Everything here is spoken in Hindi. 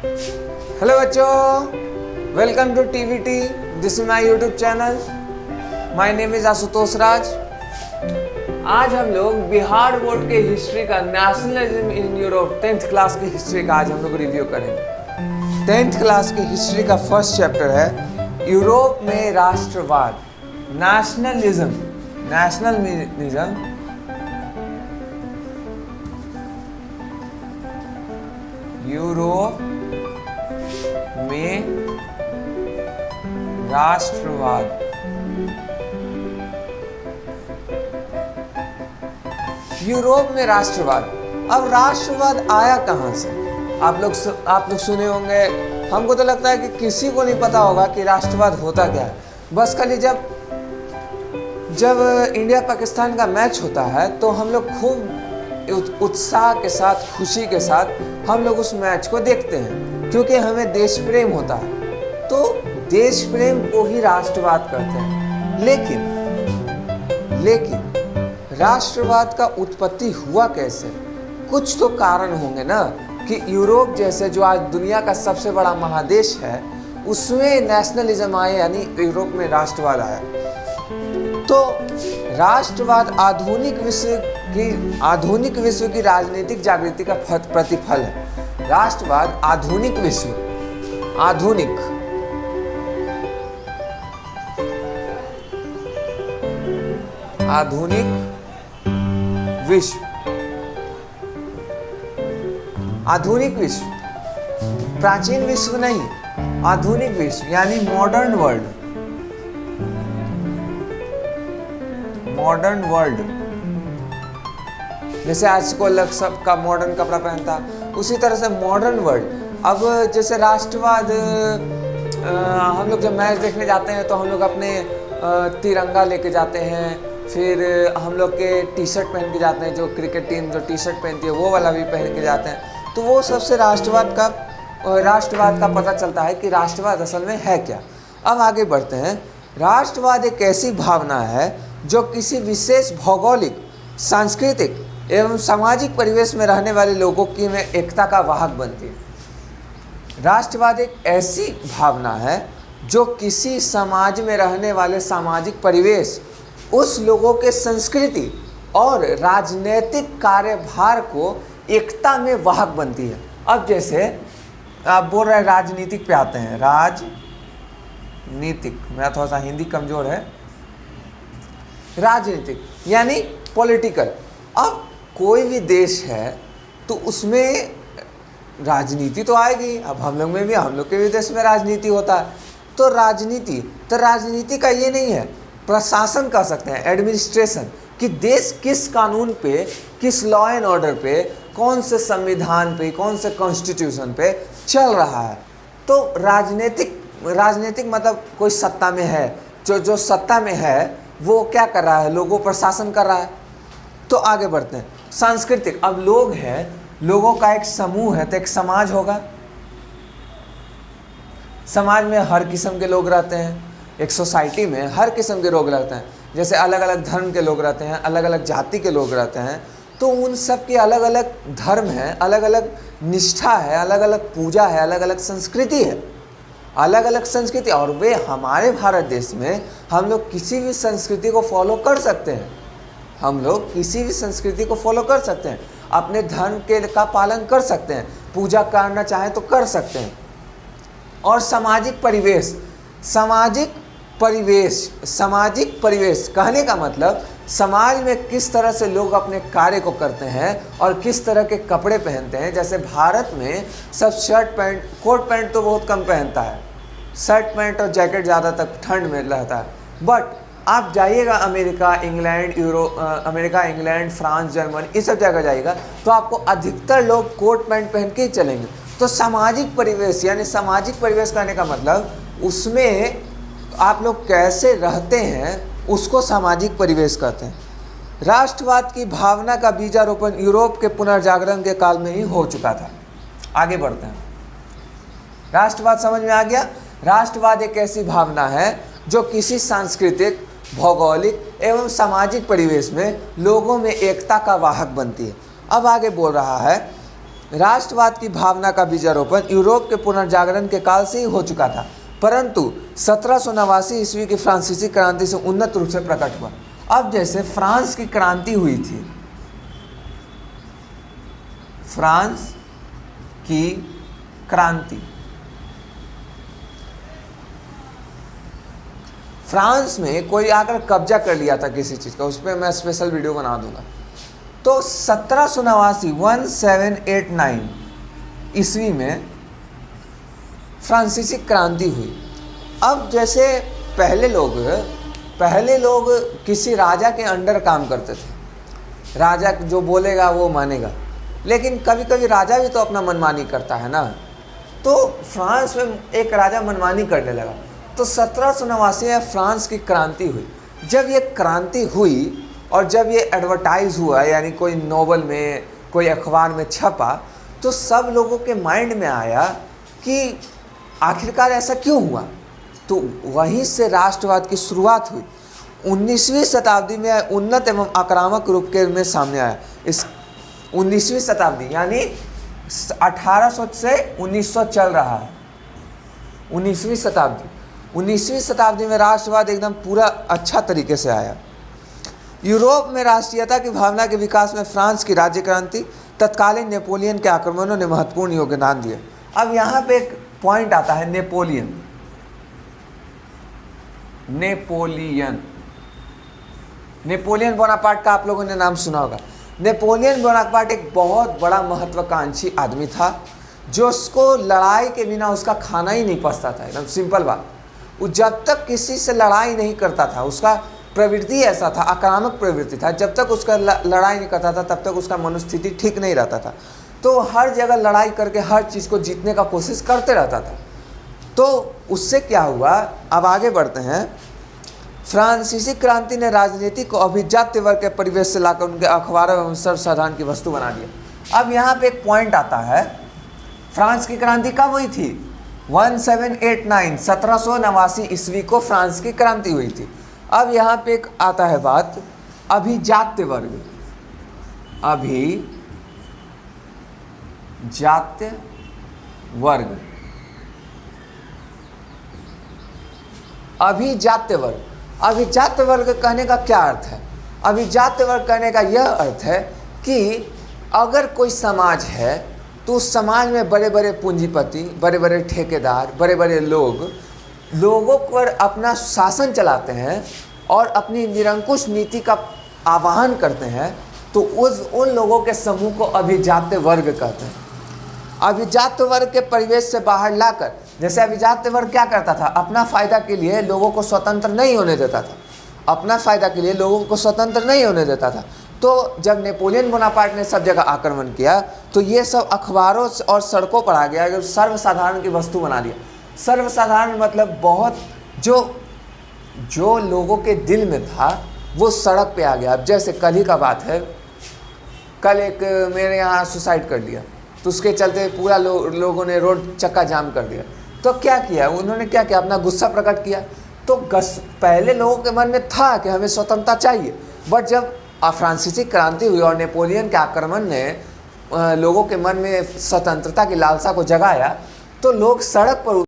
हेलो बच्चों, welcome to TVT. This is my YouTube channel. My name is Ashutosh Raj. आज हम लोग बिहार बोर्ड के हिस्ट्री का nationalism in Europe 10th class की हिस्ट्री का आज हम लोग रिव्यू करेंगे। 10th क्लास की हिस्ट्री का फर्स्ट चैप्टर है यूरोप में राष्ट्रवाद, नेशनलिज्म। नेशनलिज्म यूरोप में राष्ट्रवाद। यूरोप में राष्ट्रवाद। अब राष्ट्रवाद आया कहां से? आप लोग सुने होंगे। हमको तो लगता है कि किसी को नहीं पता होगा कि राष्ट्रवाद होता क्या है। बस खाली जब इंडिया पाकिस्तान का मैच होता है तो हम लोग खूब उत्साह के साथ, खुशी के साथ हम लोग उस मैच को देखते हैं, क्योंकि हमें देश प्रेम होता है। तो देश प्रेम को ही राष्ट्रवाद कहते हैं। लेकिन राष्ट्रवाद का उत्पत्ति हुआ कैसे? कुछ तो कारण होंगे ना, कि यूरोप जैसे जो आज दुनिया का सबसे बड़ा महादेश है उसमें नेशनलिज्म आया, यानी यूरोप में राष्ट्रवाद आया। तो राष्ट्रवाद आधुनिक विश्व की राजनीतिक जागृति का प्रतिफल है। राष्ट्रवाद आधुनिक विश्व प्राचीन विश्व नहीं, आधुनिक विश्व यानी मॉडर्न वर्ल्ड। जैसे आज को लोग सबका मॉडर्न कपड़ा पहनता, उसी तरह से मॉडर्न वर्ल्ड। अब जैसे राष्ट्रवाद, हम लोग जब मैच देखने जाते हैं तो हम लोग अपने तिरंगा लेके जाते हैं, फिर हम लोग के टी शर्ट पहन के जाते हैं, जो क्रिकेट टीम जो टी शर्ट पहनती है वो वाला भी पहन के जाते हैं। तो वो सबसे राष्ट्रवाद का पता चलता है कि राष्ट्रवाद असल में है क्या। अब आगे बढ़ते हैं। राष्ट्रवाद एक ऐसी भावना है जो किसी विशेष भौगोलिक, सांस्कृतिक एवं सामाजिक परिवेश में रहने वाले लोगों की में एकता का वाहक बनती है। राष्ट्रवाद एक ऐसी भावना है जो किसी समाज में रहने वाले सामाजिक परिवेश, उस लोगों के संस्कृति और राजनीतिक कार्यभार को एकता में वाहक बनती है। अब जैसे आप बोल रहे हैं राजनीतिक पे आते हैं। राजनीतिक, मेरा थोड़ा सा हिंदी कमजोर है। राजनीतिक यानी पॉलिटिकल। अब कोई भी देश है तो उसमें राजनीति तो आएगी। अब हम लोग के भी देश में राजनीति होता है। तो राजनीति का ये नहीं है, प्रशासन कह सकते हैं, एडमिनिस्ट्रेशन, कि देश किस कानून पे, किस लॉ एंड ऑर्डर पे, कौन से संविधान पे, कौन से कॉन्स्टिट्यूशन पे चल रहा है। तो राजनीतिक मतलब कोई सत्ता में है, जो सत्ता में है वो क्या कर रहा है, लोगों पर शासन कर रहा है। तो आगे बढ़ते हैं। सांस्कृतिक, अब लोग हैं, लोगों का एक समूह है तो एक समाज होगा। समाज में हर किस्म के लोग रहते हैं। एक सोसाइटी में हर किस्म के लोग रहते हैं। जैसे अलग अलग धर्म के लोग रहते हैं, अलग अलग जाति के लोग रहते हैं। तो उन सब के अलग अलग धर्म है, अलग अलग निष्ठा है, अलग अलग पूजा है, अलग अलग संस्कृति है, अलग अलग संस्कृति। और वे हमारे भारत देश में हम लोग किसी भी संस्कृति को फॉलो कर सकते हैं। अपने धर्म का पालन कर सकते हैं, पूजा करना चाहें तो कर सकते हैं। और सामाजिक परिवेश कहने का मतलब समाज में किस तरह से लोग अपने कार्य को करते हैं और किस तरह के कपड़े पहनते हैं। जैसे भारत में सब शर्ट पैंट, कोट पैंट तो बहुत कम पहनता है, शर्ट पैंट और जैकेट ज़्यादा तक ठंड में रहता है। बट आप जाइएगा अमेरिका, इंग्लैंड, फ्रांस, जर्मनी, इस सब जगह जाइएगा तो आपको अधिकतर लोग कोट पैंट पहन के ही चलेंगे। तो सामाजिक परिवेश, यानी सामाजिक परिवेश कहने का मतलब उसमें आप लोग कैसे रहते हैं उसको सामाजिक परिवेश कहते हैं। राष्ट्रवाद की भावना का बीजारोपण यूरोप के पुनर्जागरण के काल में ही हो चुका था। आगे बढ़ते हैं। राष्ट्रवाद समझ में आ गया। राष्ट्रवाद एक ऐसी भावना है जो किसी सांस्कृतिक, भौगोलिक एवं सामाजिक परिवेश में लोगों में एकता का वाहक बनती है। अब आगे बोल रहा है राष्ट्रवाद की भावना का बीजारोपण यूरोप के पुनर्जागरण के काल से ही हो चुका था, परंतु 1789 ईस्वी की फ्रांसीसी क्रांति से उन्नत रूप से प्रकट हुआ। अब जैसे फ्रांस की क्रांति हुई थी, फ्रांस की क्रांति, फ्रांस में कोई आकर कब्जा कर लिया था किसी चीज़ का, उस पर मैं स्पेशल वीडियो बना दूंगा। तो 1789 ईस्वी में फ्रांसीसी क्रांति हुई। अब जैसे पहले लोग किसी राजा के अंडर काम करते थे, राजा जो बोलेगा वो मानेगा, लेकिन कभी कभी राजा भी तो अपना मनमानी करता है ना। तो फ्रांस में एक राजा मनमानी करने लगा, तो 1789 में फ्रांस की क्रांति हुई। जब ये क्रांति हुई और जब ये एडवर्टाइज हुआ, यानी कोई नोवेल में, कोई अखबार में छपा, तो सब लोगों के माइंड में आया कि आखिरकार ऐसा क्यों हुआ। तो वहीं से राष्ट्रवाद की शुरुआत हुई। 19वीं शताब्दी में उन्नत एवं आक्रामक रूप के में सामने आया। इस 19वीं शताब्दी यानी 1800 से 1900 चल रहा है। 19वीं शताब्दी में राष्ट्रवाद एकदम पूरा अच्छा तरीके से आया। यूरोप में राष्ट्रीयता की भावना के विकास में फ्रांस की राज्य क्रांति, तत्कालीन नेपोलियन के आक्रमणों ने महत्वपूर्ण योगदान दिया। अब यहाँ पे एक पॉइंट आता है, नेपोलियन बोनापार्ट का आप लोगों ने नाम सुना होगा। नेपोलियन बोनापार्ट एक बहुत बड़ा महत्वाकांक्षी आदमी था, जो उसको लड़ाई के बिना उसका खाना ही नहीं पचता था। एकदम सिंपल बात, वो जब तक किसी से लड़ाई नहीं करता था, उसका प्रवृत्ति ऐसा था, आक्रामक प्रवृत्ति था, जब तक उसका लड़ाई नहीं करता था तब तक उसका मनोस्थिति ठीक नहीं रहता था। तो हर जगह लड़ाई करके हर चीज़ को जीतने का कोशिश करते रहता था। तो उससे क्या हुआ, अब आगे बढ़ते हैं। फ्रांसीसी क्रांति ने राजनीति को अभिजात्य वर्ग के परिवेश से लाकर उनके अखबारों एवं सर्वसाधारण की वस्तु बना दिया। अब यहाँ पे एक पॉइंट आता है, फ्रांस की क्रांति कब हुई थी? 1789 ईस्वी को फ्रांस की क्रांति हुई थी। अब यहाँ पे एक आता है बात, अभिजात्य वर्ग। अभिजात्य वर्ग कहने का क्या अर्थ है? अभिजात्य वर्ग कहने का यह अर्थ है कि अगर कोई समाज है तो उस समाज में बड़े बड़े पूंजीपति, बड़े बड़े ठेकेदार, बड़े बड़े लोगों पर अपना शासन चलाते हैं और अपनी निरंकुश नीति का आह्वान करते हैं, तो उन लोगों के समूह को अभिजात्य वर्ग कहते हैं। अभिजात्य वर्ग के परिवेश से बाहर लाकर, जैसे अभिजात्य वर्ग क्या करता था, अपना फायदा के लिए लोगों को स्वतंत्र नहीं होने देता था। तो जब नेपोलियन बोनापार्ट ने सब जगह आक्रमण किया, तो ये सब अखबारों और सड़कों पर आ गया, सर्वसाधारण की वस्तु बना दिया। सर्वसाधारण मतलब बहुत जो लोगों के दिल में था वो सड़क पे आ गया। अब जैसे कल ही का बात है, कल एक मेरे यहाँ सुसाइड कर लिया, तो उसके चलते पूरा लोगों ने रोड चक्का जाम कर दिया। तो क्या किया उन्होंने, क्या किया, अपना गुस्सा प्रकट किया। तो पहले लोगों के मन में था कि हमें स्वतंत्रता चाहिए, बट जब फ्रांसीसी क्रांति हुई और नेपोलियन के आक्रमण ने लोगों के मन में स्वतंत्रता की लालसा को जगाया, तो लोग सड़क पर